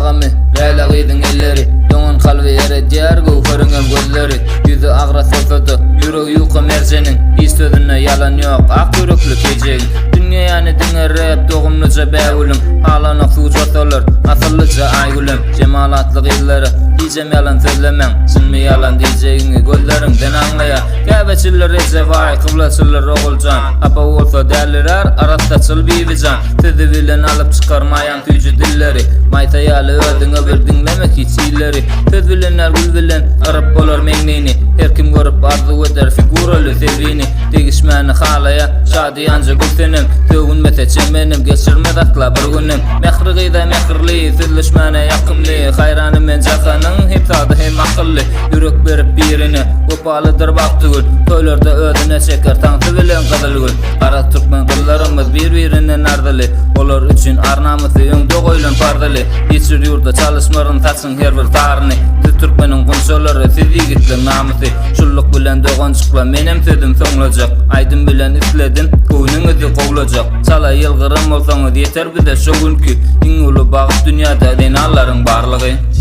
ağamı Leyla gıydın elleri Donun kalbi yere diğer gövhörünün gözleri Yüzü ağra solsadı Yürü yuqı mercenin Bir sözüne yalan yok Ak yüreklü kecegin Dünya yani dingerep Doğumluca bägülüm Halana sucat olur Asıllıca aygülüm Cemalatlı gıyılları Diyeceğim yalan sözlemem Sınmi yalan diyeceğini Gözlerimden anlaya Käbeçiller Recevay Kıblaçiller oğulcan Apa olsa derlirer Arasta çıl bibican Sizi bilen alıp çıkarmayan tüycü dilleri Maytayalı ödüne bir dinlemek hiç iyileri Söz bilenler gül bilen Arap olur mengnini Her kim görüp arzu eder figuralı sevini Degişmeni halaya Şadiyanca gülsenim Sögünmese çemenim Geçirmez akla bir günüm Mehri gıyda mehirli Sözleşmene yakımli Hayranım ben cakanın Hep sadı hem akıllı Yürek berip birini Gopalıdır baktığıl Söylerde ödüne çeker Tansı bilen kızılgül Kara Türkmen kıllarımız birbirinden ardılı Olur üçün arnamızı öngde koylan pardılı Geçir yurda çalışmarın taçın her bir tarını Türkmenin kunşoları siz yigitli namısı Şulluk bilen doğancıkla menem sözüm sonlacak Aydın bilen isledin Kuyunumuzu kovlacak Çala yılgırım olsanız yeter bize şu günkü İn ulu bağıp dünyada dinalların barlığı